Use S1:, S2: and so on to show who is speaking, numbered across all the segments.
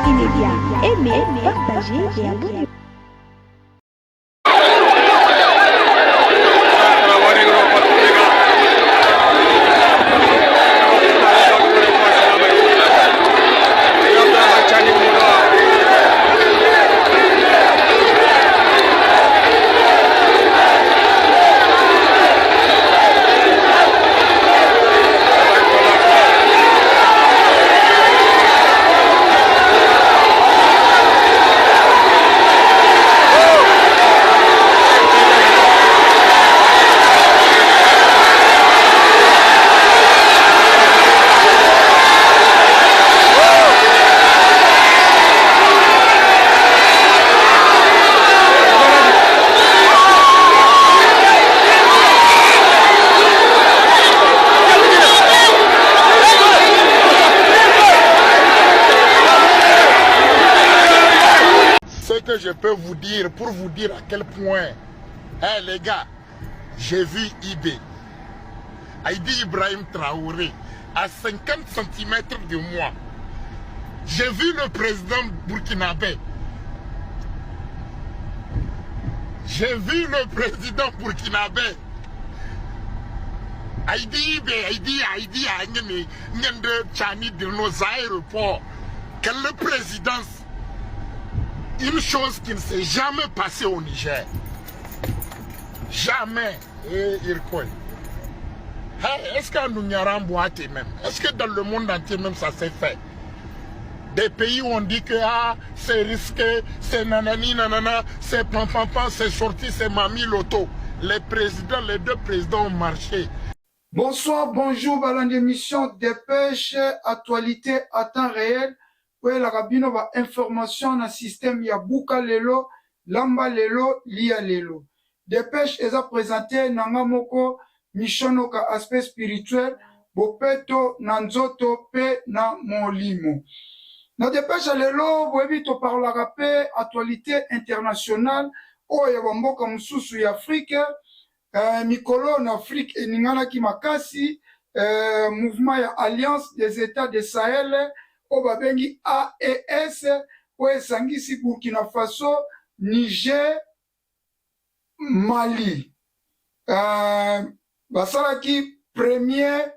S1: immédiat. Aimez, partagez et abonnez-vous.
S2: Ce que je peux vous dire, pour vous dire à quel point, les gars, j'ai vu IB, Aïdi Ibrahim Traoré, à 50 cm de moi. J'ai vu le président burkinabé. J'ai vu le président burkinabé. Aïdi Ibe, Aïdi Ngende Tchani de nos aéroports. Quelle présidence? Une chose qui ne s'est jamais passée au Niger. Jamais. Est-ce qu'à Nounyaramboate même, est-ce que dans le monde entier même ça s'est fait? Des pays où on dit que c'est risqué, c'est nanani nanana, c'est pampampan, c'est sorti, c'est mami loto. Les présidents, les deux présidents ont marché.
S3: Bonsoir, bonjour, dans l'émission Dépêche, actualité à temps réel. Oui, la rabino va information dans le système Yabuka Lelo, Lamba Lelo, Lia Lelo. Dépêche est présenté Nangamoko, Mishonoka aspect spirituel, Bopeto, Nanzoto, Pe, na Molimo. Dans Dépêche Lelo, vous avez to par la rapé, actualité internationale, oh, Yabamboka Moussoussou Afrique, Mikolo en Afrique et Ningana Kimakasi, mouvement ya Alliance des États de Sahel, Obabengi AES, Oe Sangisi Burkina Faso, Niger, Mali. Basalaki premier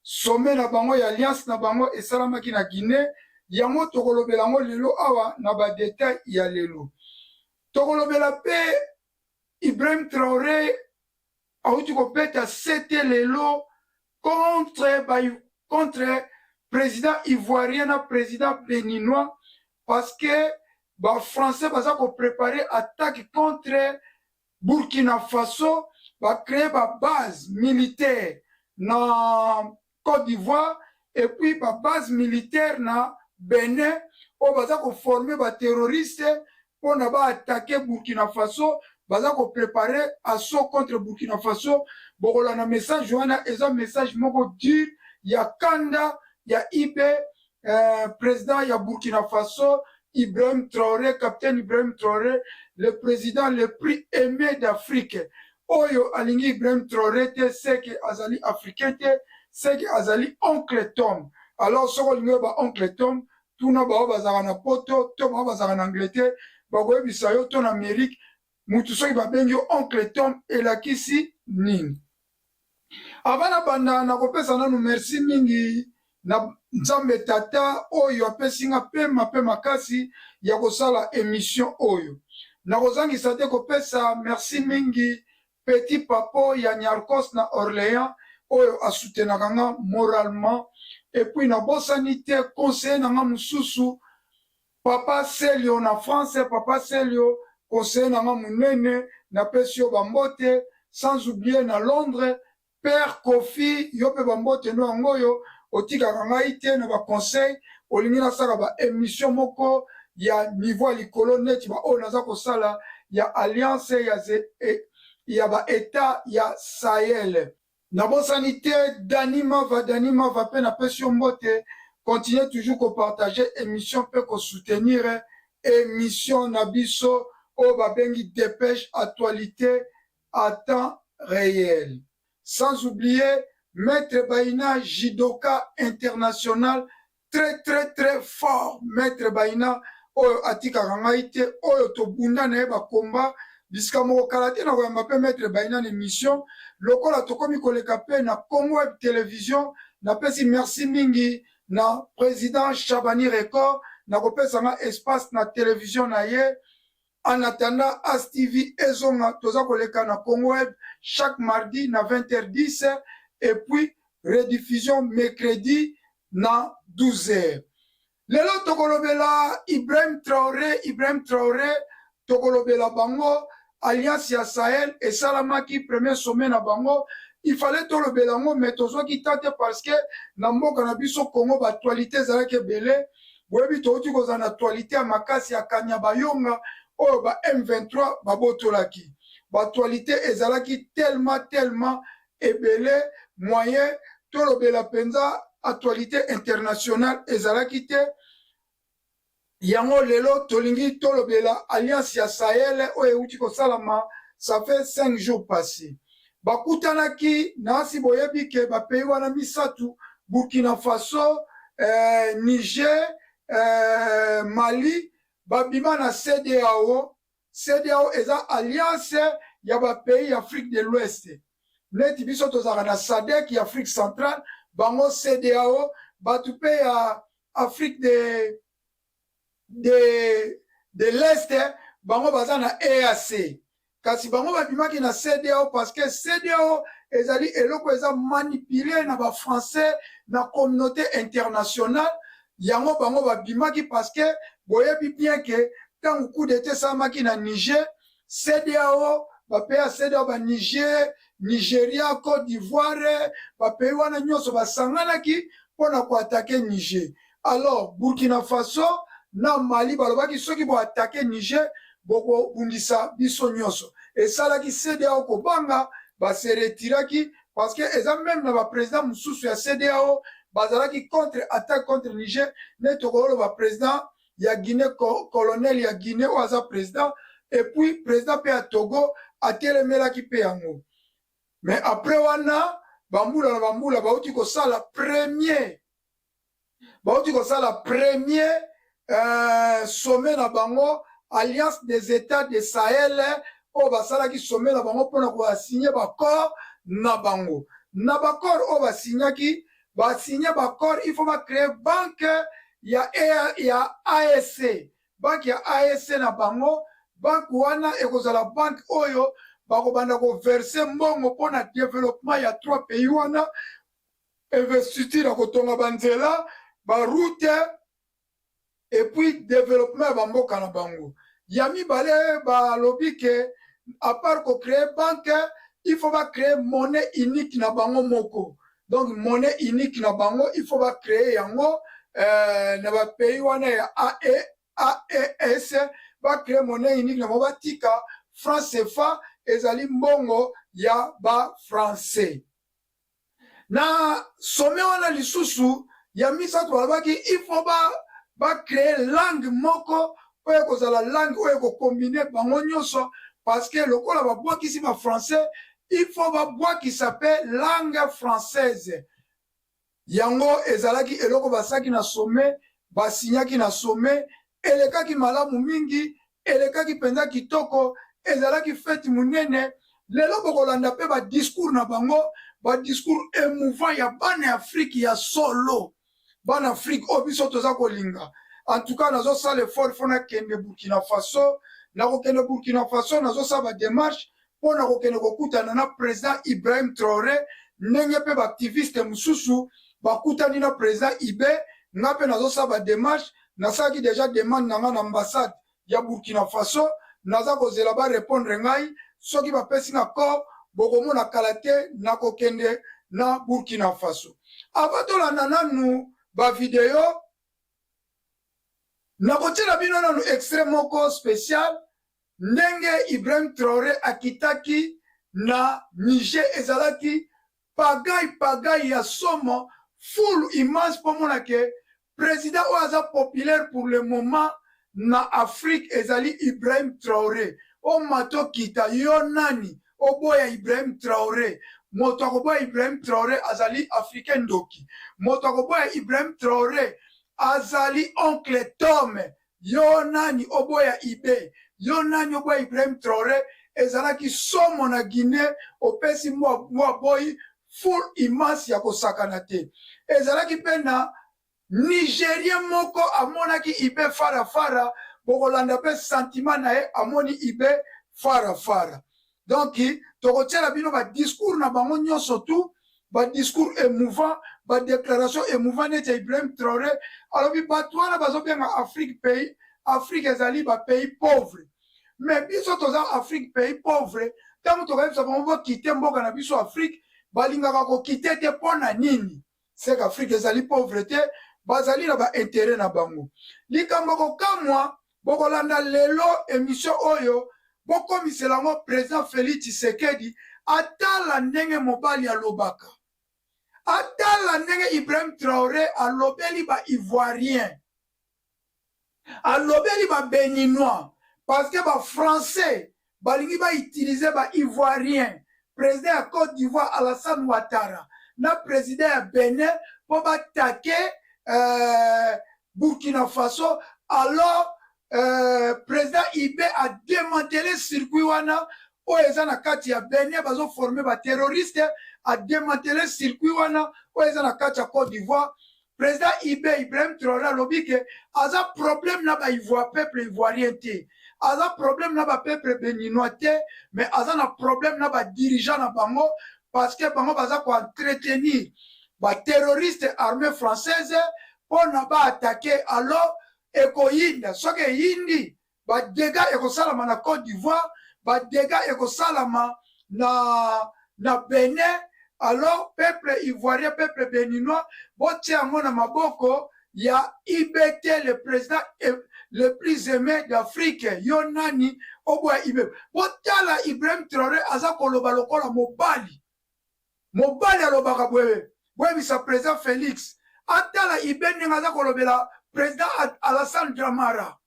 S3: sommet na bango ya Alliance na bango et Salamaki na Guinée, yango tokolobelango lelo awa na ba détail ya lelo. Tokolobela pe Ibrahim Traoré auti kopeta sete lelo contre président ivoirien na président béninois parce que ba français baza ko préparer attaque contre Burkina Faso, ba créer ba base militaire na Côte d'Ivoire et puis ba base militaire na Bénin o baza ko former ba terroristes pour na ba attaquer Burkina Faso. Baza ko préparer assaut contre Burkina Faso. Bokola na message wana eza message moko dur ya kanda ya Ibe président ya Burkina Faso Ibrahim Traoré, capitaine Ibrahim Traoré, le président le plus aimé d'Afrique. Oyo alingi Ibrahim Traoré te c'est que azali africain te c'est que azali oncle Tom. Alors soko lingo ba oncle Tom tuna ba bazaka na poto to ba bazaka na Angleterre ba ko bisayo to na Amérique. Mutu soki babengi oncle Tom elakisi nini. Avana banda na kopesa nanu merci mingi na Nzambe tata oyo apesinga pema makasi ya kosala émission oyo. Na kozangisa te kopesa merci mingi petit papo ya Nyarkos na Orléans oyo asoutenaka nga moralement et puis na bosani te conseiller na nga mususu Papa Selio na France, Papa Selio conseiller na nga munene na pesi yo bambote, sans oublier na Londres Père Kofi yo pe bambote no angoyo otikaka ngai te na ba conseil olingi nasala ba émission moko ya niveau likolo neti ba oyo naza kosala ya alliance ya ba état ya Sahel. Na bosani te Danima va pe na pesi yo mbote. Continuez toujours à partager émission peut qu'on soutenir émission Nabiso au Babengi Dépêche actualité à temps réel. Sans oublier Maître Baïna Jidoka International très très très fort maître Baina oyo atikaka ngai te oyo tobunda na ye bakomba bisika moko kala te na koyamba mpe maître Baina na émission lokola tokomi koleka mpe na Congo Web Télévision napesi merci mingi na président Chabani Record na kopesa nga espace na télévision na ye. En attendant, As TV ezonga toza koleka na Congo Web chaque mardi na 20h10 et puis rediffusion mercredi na 12h. Lelo tokolobela Ibrahim Traoré tokolobela bango Alliance ya Sahel et Salamaki premier sommet na bango. Il fallait tolobela ngo mais tozwaki tate parce que na mboka na biso Congo ba actualité ezalaki ebele. Boyebi touti kozala na actualité ya makasi ya Kanyabayonga oyo ba M23 babotolaki. Ba actualité ezalaki tellement ebele moyen tolobela penza actualité internationale ezalaki te. Yango lelo tolingi tolobela Alliance ya Sahel oyo euti kosalama ça fait 5 jours passés. Bakutanaki nasi boyebi ke ba pays wana misatu Burkina Faso, Niger, Mali babima na CEDEAO. CEDEAO eza alliance ya ba pays Afrique de l'Ouest. Neti biso tozaka na SADC ya Afrique centrale, bango CEDEAO batu pe ya Afrique de l'Est, bango baza na EAC. Kasi bango babimaki na CEDEAO parce que CEDEAO ezali eloko eza manipulé na ba français na communauté internationale. Yango bango babimaki parce que boyebi bien que tant coup d'état samaki na Niger, CEDEAO ba pays CEDEAO ba Niger, Nigeria, Côte d'Ivoire, ba pays wana nyonso basanganaki pona ko attaquer Niger. Alors Burkina Faso na Mali balobaki soki bo attaquer Niger boko bundisa biso nyonso. Et ça là qui CEDEAO ko banga ba se retiraki parce que eza même na ba président mususu ya CEDEAO bazalaki contre attaque contre Niger ne tokolo ba président ya Guinée colonel ya Guinée oaza président et puis président pe ya Togo atelemelaki pe yango. Mais après wana bambula na bambula bauti ko sala premier sommet na bango Alliance des États de Sahel o basala ki sommet na bango pona ko signer accord na bango. Na accord o ba signaki ba signer accord il faut ba créer banque ya AEC. Banque ya AEC na bango banque wana ekozala banque oyo bako banda ko verser mbongo pona développement ya 3 pays wana investiture na kotonga banzela ba route et puis développement ba mboka na bango. Yami bale ba lobby ke à part ko créer banque il faut pas créer monnaie unique na bango moko. Donc monnaie unique na bango il faut pas créer yango na ba pays wana ya AES ba créer monnaie unique na ba tika franc CFA ezali mbongo ya ba français. Na sommet wana lisusu ya misa to balaki il faut ba créer langue moko oyo kozala langue oyo ko combiner bango nyonso parce que lokola ba bois qui si ba français il faut ba bois qui s'appelle langue française. Yango ezalaki eloko basaki na sommet basinyaki na sommet elekaki malamu mingi elekaki penza kitoko ezalaki fête munene lelo bokolanda pe ba discours na bango ba discours émouvant ya bana Afrique ya solo bana Afrique obiso toza kolinga. En tout cas nazo sala effort fona kende Burkina Faso na kokende Burkina Faso nazo sala démarche pona kokende kokutana na président Ibrahim Traoré ndenge pe ba activiste mususu bakutani na président Ibé ngape nazo sala démarche nasaki déjà demande na ambassade ya Burkina Faso naza kozela ba répondre ngai soki ba pesi na ko bokomona kalate na kokende na Burkina Faso. Abatolanda nanu ba vidéo na kotina bino nanu extrait moko spécial ndenge Ibrahim Traoré akitaki na Niger ezalaki pagaille ya somo full immense pour mona ke président oaza populaire pour le moment na Afrique ezali Ibrahim Traoré. O mato kita yo nani oboya Ibrahim Traoré. Moto akoboya Ibrahim Traoré azali africain doki. Moto akoboya Ibrahim Traoré azali oncle Tom, yo nani oboya Ibe, yo nani oboya Ibrahim Traoré, ezalaki somo na Guinée, opesi mwa boy full immense ya kosakana te. Ezalaki pena Nigérien moko amonaki Ibe fara fara, bokolanda pe sentiment na ye amoni Ibe fara fara. Donc, tokotiela bino ba discours na bango nyonso tout, ba discours émouvant, ba déclaration émouvant neti Ibrahim Traoré. Alors, bato wana bazobenga Afrique pays, Afrique ezali ba pays pauvre. Mais biso toza Afrique pays pauvre, tango tokayebisa bango bokite mboka na biso Afrique, balingaka kokite te pona nini? C'est qu'Afrique ezali pauvreté, bazali na ba intérêt na bango. Likambo kokamwa, bokolanda lelo émission oyo, bokomisela ngo président Félix Tshisekedi, atala ndenge mobali alobaka. Atala ndenge Ibrahim Traoré alobeli ba Ivoirien. Alobeli ba Béninois. Parce que ba Français, balingi ba utiliser ba Ivoirien. Président à Côte d'Ivoire Alassane Ouattara. Na président à Bénin pour attaquer Burkina Faso. Alors, président Ibé a démantelé le circuit wana o ezana kati ya Bénin bazo former ba terroriste a démantelé le circuit wana o ezana kati ya Côte d'Ivoire. Président Ibé Ibrahim Traoré lobi ke aza problème na ba Ivoire peuple ivoirien te. Aza problème na ba peuple béninois te, mais aza na problème na ba dirigeant na bango parce que bango baza ko entretenir ba terroriste armée française pour na ba attaquer alors ekoyinda soke yindi ba dégâts ekosalama na Côte d'Ivoire ba dégâts ekosalama na Bénin. Alors peuple ivoirien peuple béninois botia yango na maboko ya IBT le président le plus aimé d'Afrique yo nani obwa Ibe botala Ibrahim Traoré aza koloba lokola mobali alobaka bwe bisa président Félix atala Ibe ndenge aza kolobela président Alassane Dramara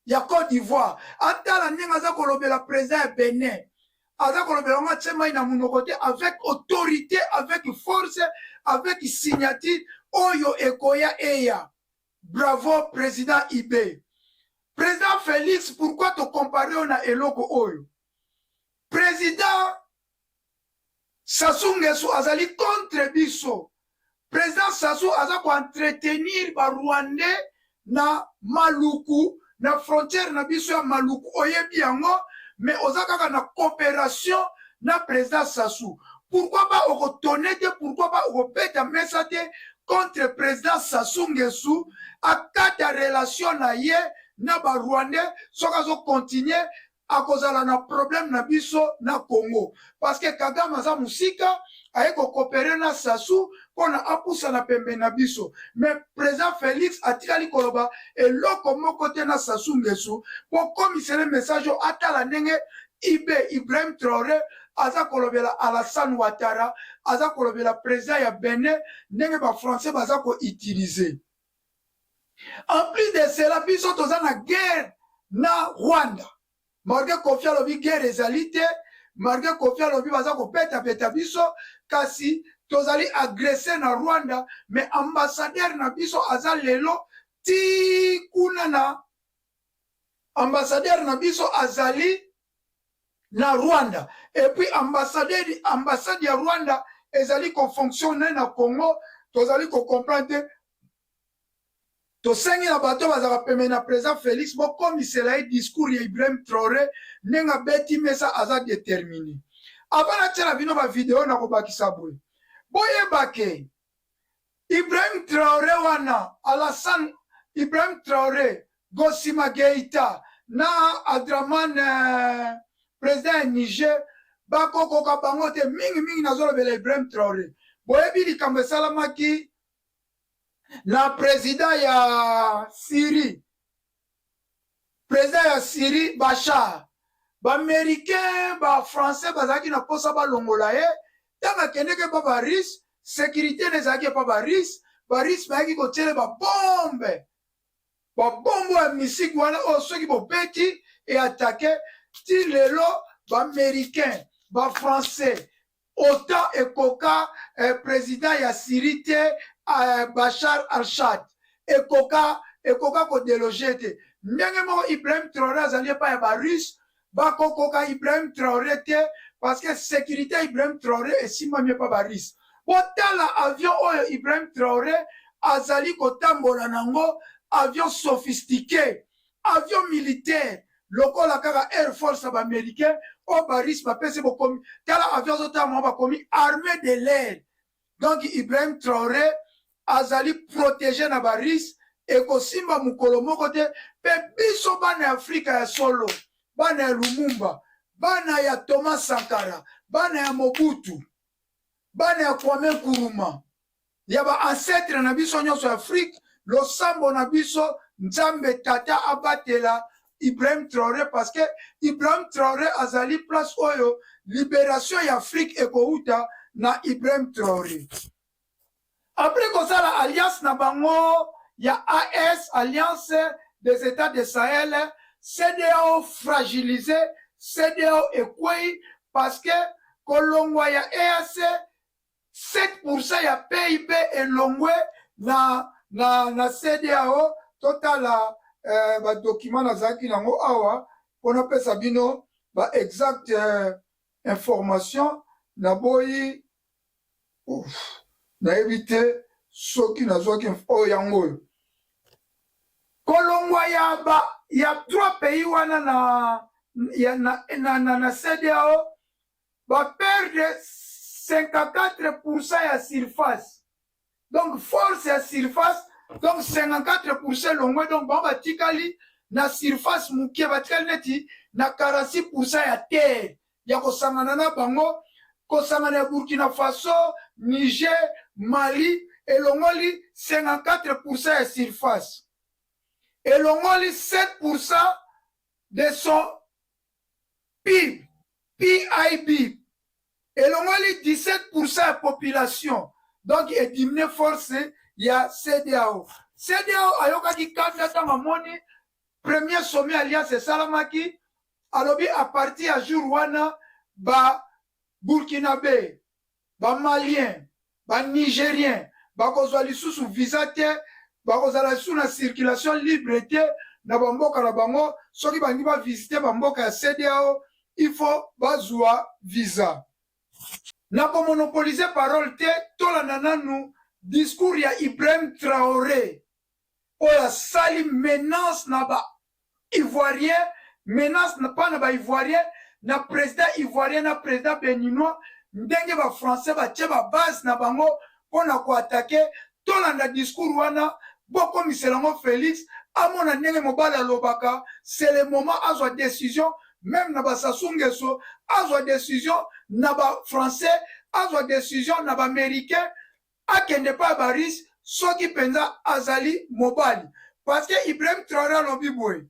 S3: ya Côte d'Ivoire atala ndenge aza kolobela président ya Bénin aza kolobela nga tsema ina munokote avec autorité avec force avec signature oyo ekoya eya. Bravo président Ibe. Président Félix, pourquoi te comparer na eloko oyo? Président Sassou Nguesso azali contre biso. Président Sassou aza ko entretenir ba Rwandais na Maluku, na frontière na biso ya Maluku oyebi yango, mais ozaka na coopération na président Sassou. Pourquoi pas okotonner te, pourquoi pas okopeta mesate contre président Sassou Nguesso a kata relation na ye na ba Rwandais soka zo continuer a kozala na problème na biso na Congo parce que Kagame aza musika ayeko coopérer na Sassou pona apusa na pembe na biso mais président Félix atikali koloba eloko moko te na Sassou Nguesso po komisere message atala ndenge Ibrahim Traoré aza kolobela Alassane Ouattara aza kolobela président ya Bénin ndenge ba français baza ko utiliser. En plus de cela biso toza na guerre na Rwanda malgré Kofi alobi guerre ezali te malgré Kofi alobi baza ko peta biso kasi tozali agressé na Rwanda mais ambassadeur na biso aza lelo ti kuna na ambassadeur na biso azali na Rwanda et puis ambassade ya Rwanda ezali ko fonctionner na Congo tozali ko comprendre to sengi na bato bazaka peme na président Félix bo komisela discours ya Ibrahim Traoré nenga beti mesa aza déterminé avant na tela bino ba vidéo na ko bakisa boye boye bake Ibrahim Traoré wana Alassane Ibrahim Traoré Gosima Geita na Adraman président Niger bakoko ka bango te mingi nazolo bela Ibrahim Traoré boyebi likambo esalamaki na président ya Syrie Bachar ba américain ba français bazaki na posa balongola ye tanga kendeke pa Paris sécurité nezaki pa Paris bayaki kotiele ba bombe ya misiki wana o soki bobeti et attaquer ti lelo ba américain ba français autant ekoka président ya Syrie te Bachar al-Assad ekoka ko déloger te ndenge moko Ibrahim Traoré azali pa ya ba russe bakokoka Ibrahim Traoré te parce que sécurité Ibrahim Traoré esimami pa ba russe botala avion oyo Ibrahim Traoré azali kotambola nango avion sophistiqué avion militaire lokola kaka Air Force américain o baris bapesi bokomi tala avion zotama bakomi armée de l'air donc Ibrahim Traoré azali protégé na baris ekosimba mukolo moko te pe biso bana Afrika ya solo bana ya Lumumba bana ya Thomas Sankara bana ya Mobutu bana ya Kwame Nkrumah ya ba ancêtre na biso nyonso Afrique losambo na biso nzambe tata abatela Ibrahim Traoré parce que Ibrahim Traoré azali place oyo libération ya Afrique ekouta na Ibrahim Traoré après kozala alliance na bango ya AS alliance des États de Sahel CEDEAO fragilisé CEDEAO ekwei parce que kolongwa ya EAC 7% ya PIB elongwe na CEDEAO totala ba document nazaki nango awa pona pesa bino ba exact information na boyi na éviter soki nazwaki yango kolongwa ya 3 pays wana na CEDEAO ba perdre 54% ya surface donc force ya surface donc 54% longwe donc bon batikali na surface mukie batikali neti na 46% ya terre ya kosangana na bango kosangana ya Burkina Faso Niger Mali elongoli 54% ya surface elongoli 7% de son PIB elongoli 17% ya population donc edimine force ya CEDEAO CEDEAO ayokaki kanda tanga moni premier sommet alliance esalamaki alobi à partir ya jour wana ba Burkinabé ba Malien ba Nigérien bakozwa lisusu visa te bakozala lisusu na circulation libre te na bamboka na bango soki bangi ba visiter bamboka ya CEDEAO il faut bazwa visa na ko monopoliser parole te tolanda nanu discours ya Ibrahim Traoré oya sali menace na ba Ivoirien menace na pas na ba Ivoirien na président Ivoirien na président béninois ndenge ba français ba tie ba base na bango pona ko attaquer tolanda discours wana boko miselango Félix amona ndenge mobala lobaka c'est le moment azwa décision même na ba Sassou Nguesso azwa décision na ba français azwa décision na ba américain akende pa baris soki penza azali mobali parce que Ibrahim Traoré lobi boy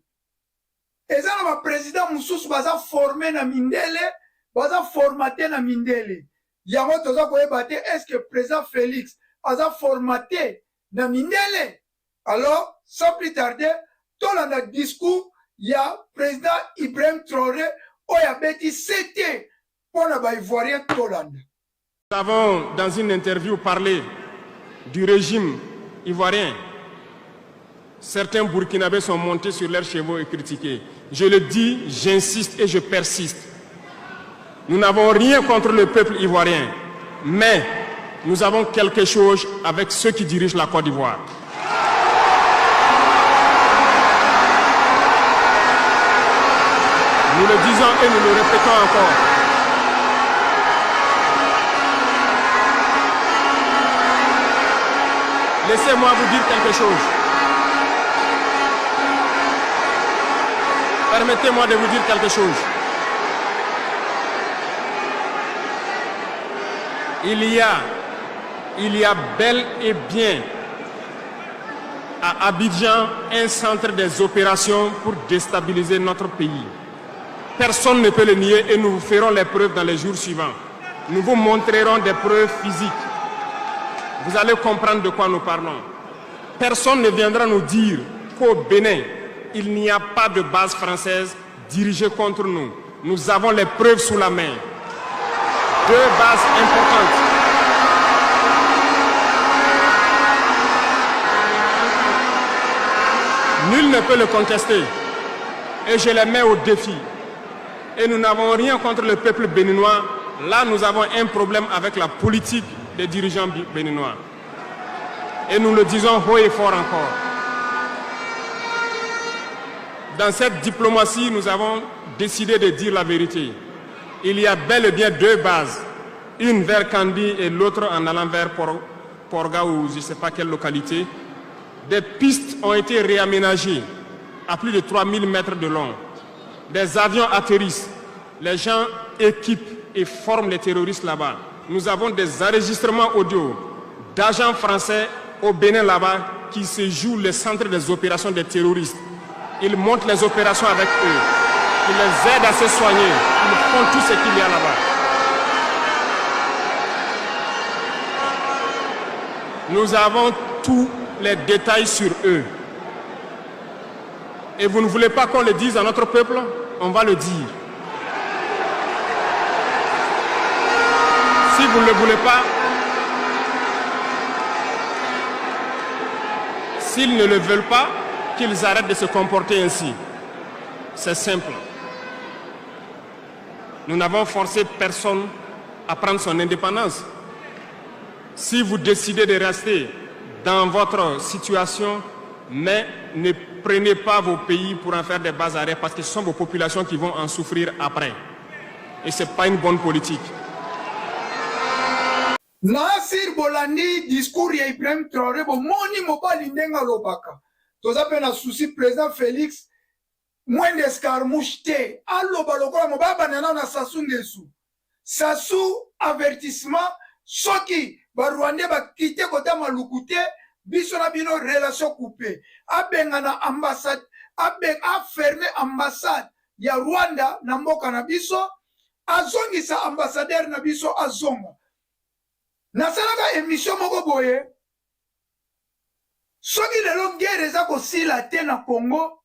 S3: eza na ba président mususu baza formé na mindele baza formaté na mindele yango toza koyeba te est-ce que président Félix aza formaté na mindele alors sans plus tarder tolanda discours ya président Ibrahim Traoré oya beti c'était pour na ba ivoirien tolanda.
S4: Nous avons dans une interview parlé du régime ivoirien. Certains Burkinabés sont montés sur leurs chevaux et critiqués. Je le dis, j'insiste et je persiste. Nous n'avons rien contre le peuple ivoirien, mais nous avons quelque chose avec ceux qui dirigent la Côte d'Ivoire. Nous le disons et nous le répétons encore. Laissez-moi vous dire quelque chose. Permettez-moi de vous dire quelque chose. Il y a bel et bien à Abidjan un centre des opérations pour déstabiliser notre pays. Personne ne peut le nier et nous vous ferons les preuves dans les jours suivants. Nous vous montrerons des preuves physiques. Vous allez comprendre de quoi nous parlons. Personne ne viendra nous dire qu'au Bénin, il n'y a pas de base française dirigée contre nous. Nous avons les preuves sous la main. 2 bases importantes. Nul ne peut le contester. Et je les mets au défi. Et nous n'avons rien contre le peuple béninois. Là, nous avons un problème avec la politique des dirigeants béninois. Et nous le disons haut et fort encore. Dans cette diplomatie, nous avons décidé de dire la vérité. Il y a bel et bien deux bases. Une vers Kandi et l'autre en allant vers Porga ou je ne sais pas quelle localité. Des pistes ont été réaménagées à plus de 3000 mètres de long. Des avions atterrissent. Les gens équipent et forment les terroristes là-bas. Nous avons des enregistrements audio d'agents français au Bénin là-bas qui se jouent le centre des opérations des terroristes. Ils montent les opérations avec eux. Ils les aident à se soigner. Ils font tout ce qu'il y a là-bas. Nous avons tous les détails sur eux. Et vous ne voulez pas qu'on le dise à notre peuple? On va le dire. Si vous ne le voulez pas, s'ils ne le veulent pas, qu'ils arrêtent de se comporter ainsi. C'est simple. Nous n'avons forcé personne à prendre son indépendance. Si vous décidez de rester dans votre situation, mais ne prenez pas vos pays pour en faire des bas arrêts parce que ce sont vos populations qui vont en souffrir après. Et ce n'est pas une bonne politique.
S3: Nasir Bolandi, discours ya Ibrahim Traoré, bon, moni mobali ndenga lobaka. Toza pe na souci président Félix, moins d'escarmouche te. Aloba lokola mobaba nana na Sassou Nguesso. Sassou, avertissement, soki, ba Rwandais ba kite kota malukute, biso na bino relation coupée. Abenga na ambassade, a fermé ambassade ya Rwanda na mboka na biso, azongisa ambassadeur na biso azonga. Nasalaka émission moko boye soki lelo ngere eza kosila te na Congo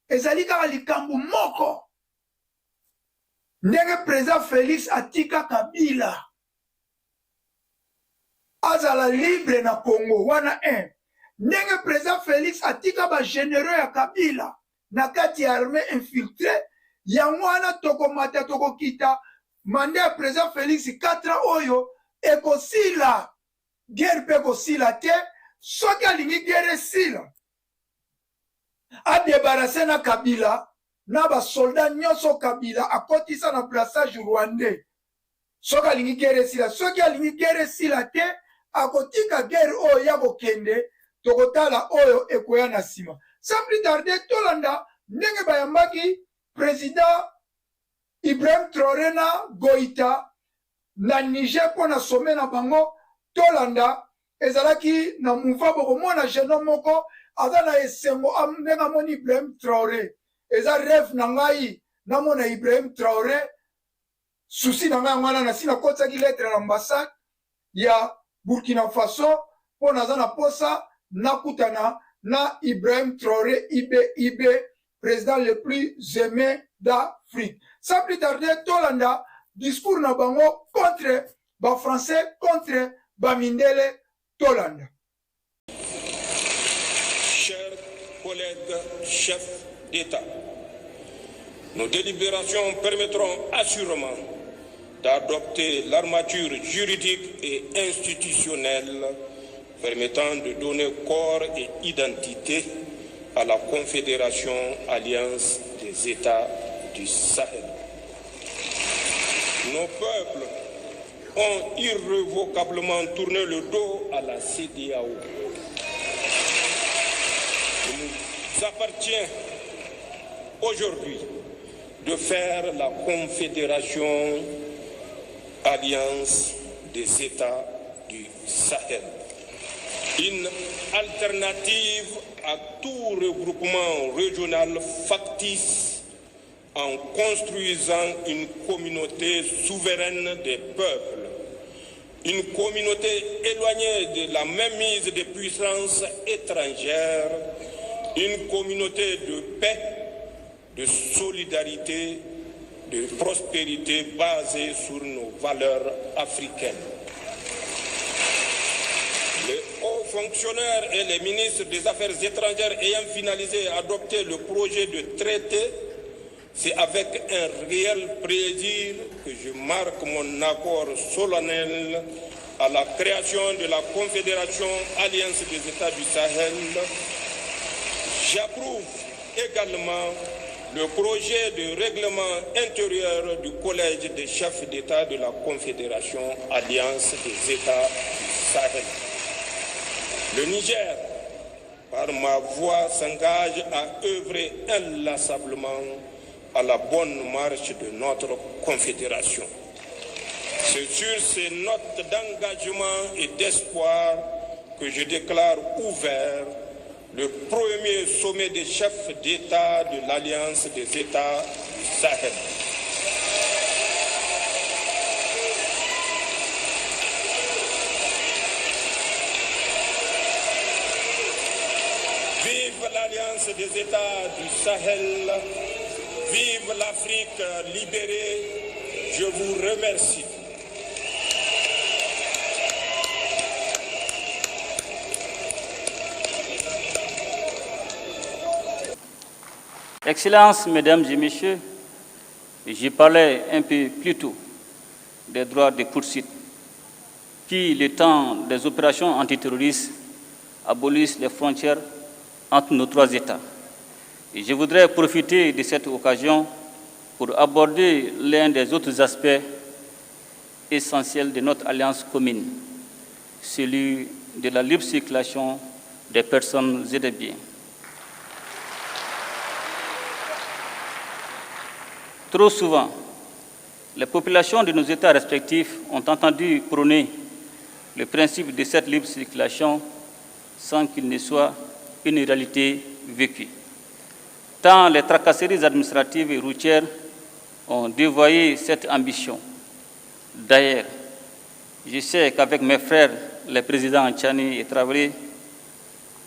S3: ezali kaka likambo moko ndenge président Félix atika Kabila azala libre na Congo wana ndenge président Félix atika ba généraux ya Kabila na kati ya armée infiltré yango wana tokomata tokokita mandat ya président Félix 4 ans oyo ekosila guerre pe kosila te soki alingi guerre sila adebarase na Kabila na basoldat nyonso Kabila akotisa na brassage rwandais soki alingi guerre sila soki alingi guerre sila te akotika guerre oyo ya kokende tokotala oyo ekoya na nsima sans plus tarder tolanda ndenge bayambaki président Ibrahim Traoré na Goïta na Niger pour na sommet na bango tolanda ezalaki na mouva boko mona jeune moko aza na esengo amnenga moni Ibrahim Traoré eza rêve na ngai na mona Ibrahim Traoré souci na ngai ngana na sina kotaki lettre na ambassade ya Burkina Faso pour na za na posa nakutana na Ibrahim Traoré IB président le plus aimé d'Afrique. Sans plus tarder tolanda discours na bango contre ba français contre ba mindele tolanda.
S5: Chers collègues chefs d'État, nos délibérations permettront assurément d'adopter l'armature juridique et institutionnelle permettant de donner corps et identité à la Confédération Alliance des États du Sahel. Nos peuples ont irrévocablement tourné le dos à la CEDEAO. Il nous appartient aujourd'hui de faire la Confédération Alliance des États du Sahel. Une alternative à tout regroupement régional factice en construisant une communauté souveraine des peuples, une communauté éloignée de la mainmise des puissances étrangères, une communauté de paix, de solidarité, de prospérité basée sur nos valeurs africaines. Le haut fonctionnaires et les ministres des Affaires étrangères ayant finalisé et adopté le projet de traité, c'est avec un réel plaisir que je marque mon accord solennel à la création de la Confédération Alliance des États du Sahel. J'approuve également le projet de règlement intérieur du Collège des chefs d'État de la Confédération Alliance des États du Sahel. Le Niger, par ma voix, s'engage à œuvrer inlassablement à la bonne marche de notre confédération. C'est sur ces notes d'engagement et d'espoir que je déclare ouvert le premier sommet des chefs d'État de l'Alliance des États du Sahel. Vive l'Alliance des États du Sahel, vive l'Afrique libérée, je vous remercie.
S6: Excellences, Mesdames et Messieurs, j'ai parlé un peu plus tôt des droits de poursuite qui, le temps des opérations antiterroristes, abolissent les frontières entre nos trois États. Et je voudrais profiter de cette occasion pour aborder l'un des autres aspects essentiels de notre alliance commune, celui de la libre circulation des personnes et des biens. Trop souvent, les populations de nos États respectifs ont entendu prôner le principe de cette libre circulation sans qu'il ne soit une réalité vécue. Tant les tracasseries administratives et routières ont dévoyé cette ambition. D'ailleurs, je sais qu'avec mes frères, les présidents Tchani et Traoré,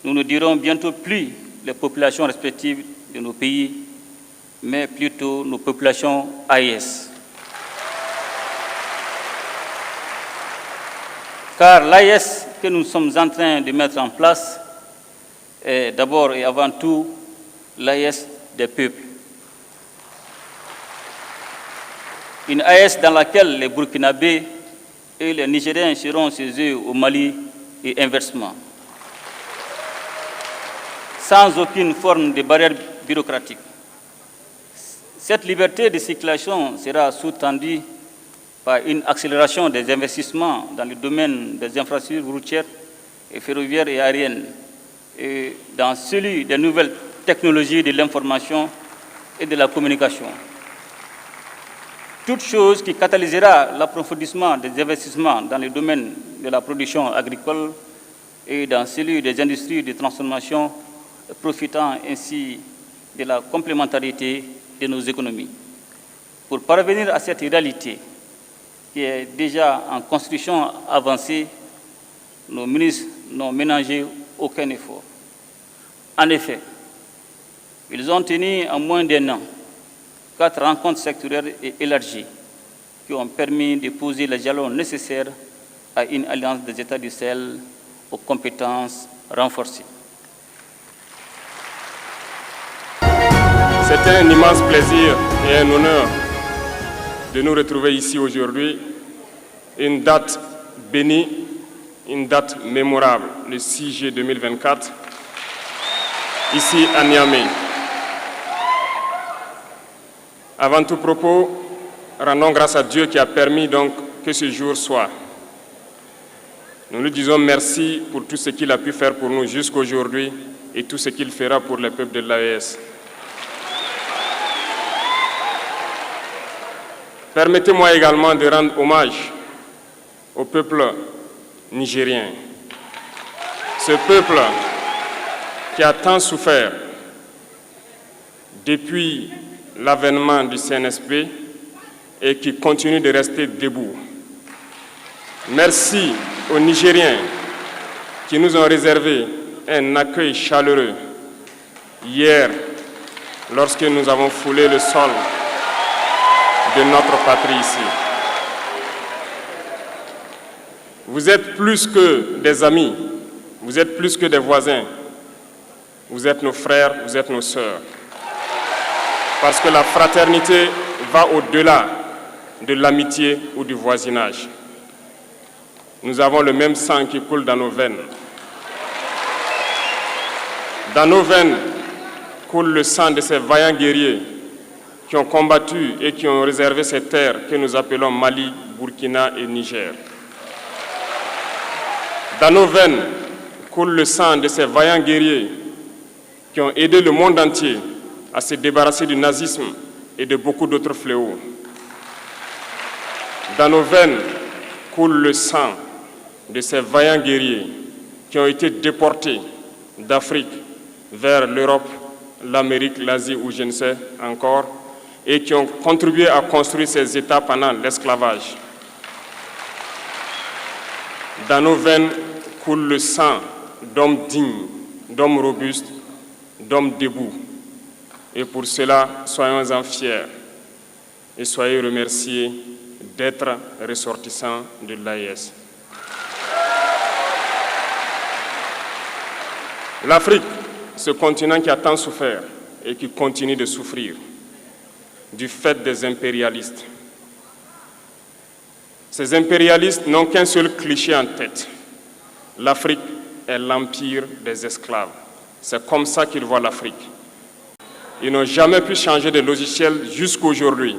S6: nous ne dirons bientôt plus les populations respectives de nos pays, mais plutôt nos populations AES. Car l'AES que nous sommes en train de mettre en place est d'abord et avant tout l'AES des peuples. Une AES dans laquelle les Burkinabés et les Nigériens seront chez eux au Mali et inversement, sans aucune forme de barrière bureaucratique. Cette liberté de circulation sera sous-tendue par une accélération des investissements dans le domaine des infrastructures routières et ferroviaires et aériennes, et dans celui des nouvelles technologies de l'information et de la communication. Toute chose qui catalysera l'approfondissement des investissements dans le domaine de la production agricole et dans celui des industries de transformation, profitant ainsi de la complémentarité de nos économies. Pour parvenir à cette réalité qui est déjà en construction avancée, nos ministres n'ont ménagé aucun effort. En effet, ils ont tenu en moins d'1 an 4 rencontres sectorielles et élargies qui ont permis de poser les jalons nécessaires à une alliance des États du Sahel aux compétences renforcées.
S4: C'est un immense plaisir et un honneur de nous retrouver ici aujourd'hui, une date bénie, une date mémorable, le 6 juillet 2024, ici à Niamey. Avant tout propos, rendons grâce à Dieu qui a permis donc que ce jour soit. Nous lui disons merci pour tout ce qu'il a pu faire pour nous jusqu'aujourd'hui et tout ce qu'il fera pour les peuples de l'AES. Permettez-moi également de rendre hommage au peuple nigérien. Ce peuple qui a tant souffert depuis l'avènement du CNSP et qui continue de rester debout. Merci aux Nigériens qui nous ont réservé un accueil chaleureux hier lorsque nous avons foulé le sol de notre patrie ici. Vous êtes plus que des amis, Vous êtes plus que des voisins. Vous êtes nos frères, vous êtes nos sœurs. Parce que la fraternité va au-delà de l'amitié ou du voisinage. Nous avons le même sang qui coule dans nos veines. Dans nos veines coule le sang de ces vaillants guerriers qui ont combattu et qui ont réservé ces terres que nous appelons Mali, Burkina et Niger. Dans nos veines coule le sang de ces vaillants guerriers qui ont aidé le monde entier à se débarrasser du nazisme et de beaucoup d'autres fléaux. Dans nos veines coule le sang de ces vaillants guerriers qui ont été déportés d'Afrique vers l'Europe, l'Amérique, l'Asie ou je ne sais encore, et qui ont contribué à construire ces États pendant l'esclavage. Dans nos veines coule le sang d'hommes dignes, d'hommes robustes, d'hommes debout. Et pour cela, soyons-en fiers et soyez remerciés d'être ressortissants de l'AES. L'Afrique, ce continent qui a tant souffert et qui continue de souffrir du fait des impérialistes. Ces impérialistes n'ont qu'un seul cliché en tête. L'Afrique est l'empire des esclaves. C'est comme ça qu'ils voient l'Afrique. Ils n'ont jamais pu changer de logiciel jusqu'à aujourd'hui.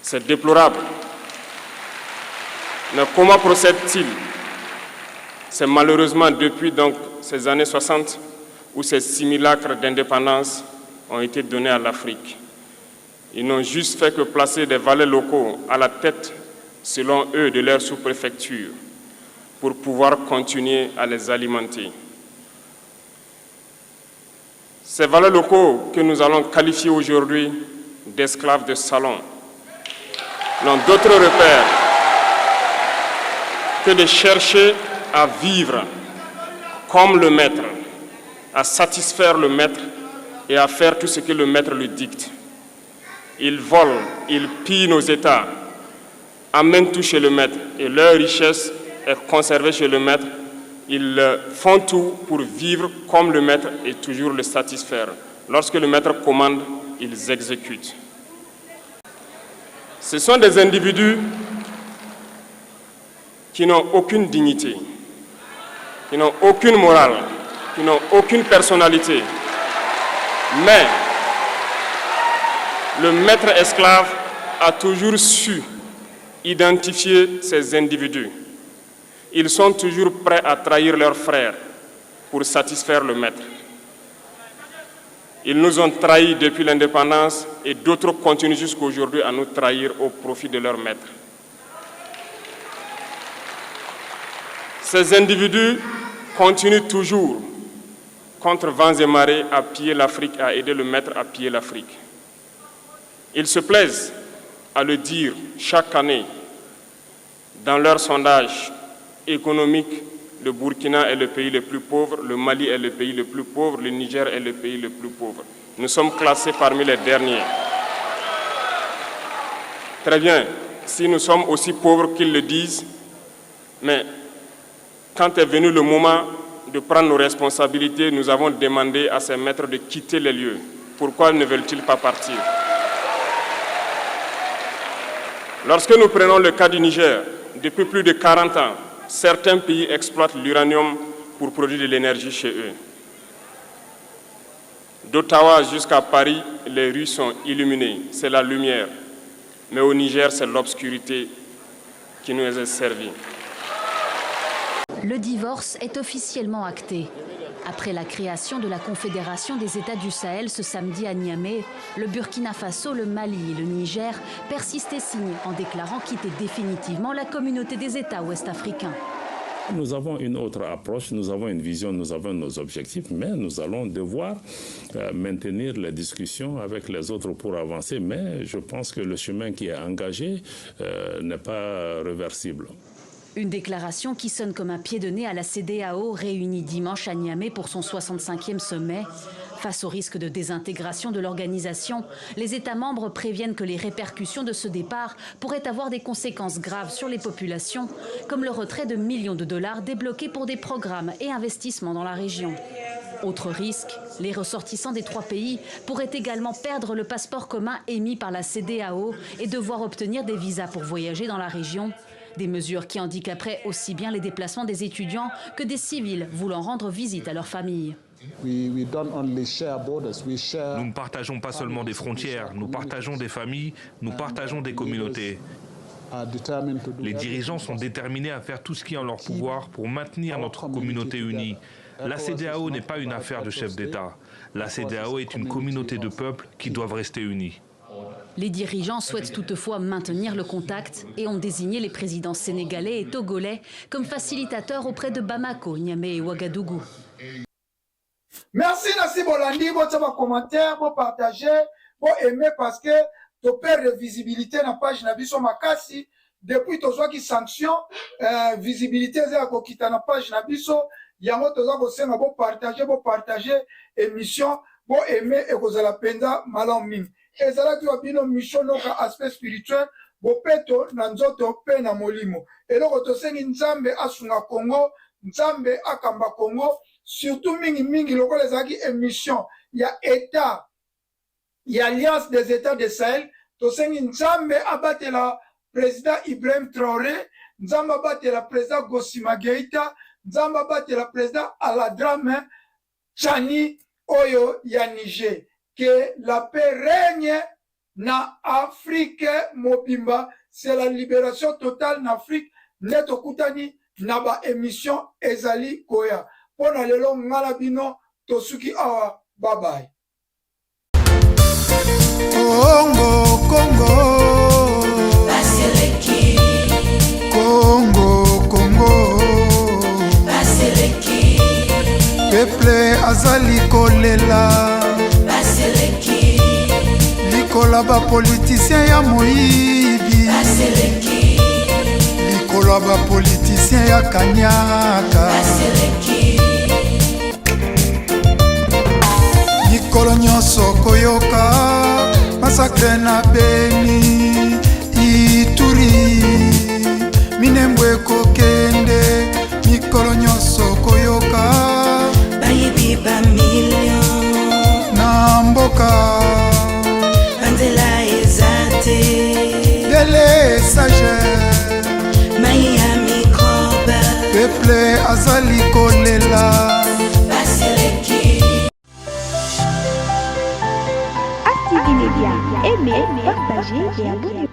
S4: C'est déplorable. Mais comment procèdent-ils? C'est malheureusement depuis donc ces années 60 où ces simulacres d'indépendance ont été donnés à l'Afrique. Ils n'ont juste fait que placer des valets locaux à la tête, selon eux, de leur sous-préfecture pour pouvoir continuer à les alimenter. Ces valets locaux que nous allons qualifier aujourd'hui d'esclaves de salon n'ont d'autre repère que de chercher à vivre comme le maître, à satisfaire le maître et à faire tout ce que le maître lui dicte. Ils volent, ils pillent nos États, amènent tout chez le maître et leur richesse est conservée chez le maître. Ils font tout pour vivre comme le maître et toujours le satisfaire. Lorsque le maître commande, ils exécutent. Ce sont des individus qui n'ont aucune dignité, qui n'ont aucune morale, qui n'ont aucune personnalité. Mais le maître esclave a toujours su identifier ces individus. Ils sont toujours prêts à trahir leurs frères pour satisfaire le maître. Ils nous ont trahis depuis l'indépendance et d'autres continuent jusqu'à aujourd'hui à nous trahir au profit de leur maître. Ces individus continuent toujours, contre vents et marées, à piller l'Afrique, à aider le maître à piller l'Afrique. Ils se plaisent à le dire chaque année dans leurs sondages économiques. Le Burkina est le pays le plus pauvre, le Mali est le pays le plus pauvre, le Niger est le pays le plus pauvre. Nous sommes classés parmi les derniers. Très bien, si nous sommes aussi pauvres qu'ils le disent, mais quand est venu le moment de prendre nos responsabilités, nous avons demandé à ces maîtres de quitter les lieux. Pourquoi ne veulent-ils pas partir? Lorsque nous prenons le cas du Niger, depuis plus de 40 ans, certains pays exploitent l'uranium pour produire de l'énergie chez eux. D'Ottawa jusqu'à Paris, les rues sont illuminées, c'est la lumière. Mais au Niger, c'est l'obscurité qui nous est servie.
S7: Le divorce est officiellement acté. Après la création de la Confédération des États du Sahel ce samedi à Niamey, le Burkina Faso, le Mali et le Niger persistent et signent en déclarant quitter définitivement la communauté des États ouest-africains.
S8: Nous avons une autre approche, nous avons une vision, nous avons nos objectifs, mais nous allons devoir maintenir les discussions avec les autres pour avancer. Mais je pense que le chemin qui est engagé n'est pas réversible.
S7: Une déclaration qui sonne comme un pied de nez à la CEDEAO réunie dimanche à Niamey pour son 65e sommet. Face au risque de désintégration de l'organisation, les États membres préviennent que les répercussions de ce départ pourraient avoir des conséquences graves sur les populations, comme le retrait de millions de dollars débloqués pour des programmes et investissements dans la région. Autre risque, les ressortissants des 3 pays pourraient également perdre le passeport commun émis par la CEDEAO et devoir obtenir des visas pour voyager dans la région. Des mesures qui handicaperaient aussi bien les déplacements des étudiants que des civils voulant rendre visite à leur famille.
S9: Nous ne partageons pas seulement des frontières, nous partageons des familles, nous partageons des communautés. Les dirigeants sont déterminés à faire tout ce qui est en leur pouvoir pour maintenir notre communauté unie. La CEDEAO n'est pas une affaire de chefs d'État. La CEDEAO est une communauté de peuples qui doivent rester unis.
S7: Les dirigeants souhaitent toutefois maintenir le contact et ont désigné les présidents sénégalais et togolais comme facilitateurs auprès de Bamako, Niamey et Ouagadougou.
S3: Merci Nassi Bolandi, votre commentaire, vous partagez, vous aimez parce que tu perds de visibilité dans la page Nabiso Makasi. Depuis que tu as sanction, visibilité de la page Nabiso, yango toza kosenga bo partager émission bo aimer et kozala penza malam mingi ezala tu abino mission noka aspect spirituel bo peto na nzoto pe na molimo eloko tosengi nzambe asunga Congo, nzambe akamba Congo, surtout mingi lokola ezalaki émission ya état ya alliance des états de Sahel, tosengi nzambe abatela président Ibrahim Traoré, nzambe abatela président Gosima Geita, nzamba batela président Aladrame Chani Oyo ya Niger. Que la paix règne na Afrique mobimba, c'est la libération totale en Afrique. Neto kutani na ba émission ezali koya. Pona lelo ngalabino tosuki awa, bye bye.
S10: Congo, Congo, Congo, Congo. Peuple azali kolela likola ba politicien ya moyibi likola ba politicien ya kanyaka likolo nyonso koyoka masakre na Beni Ituri Minembwe kokende mikolo nyonso koyoka
S11: Biba million
S10: Namboka
S11: Mandela ezate
S10: Dele sage
S11: Miami microbe
S10: Peuple azali kolela
S11: Baseleki
S1: Active Média, aimez, partagez et abonnez-vous.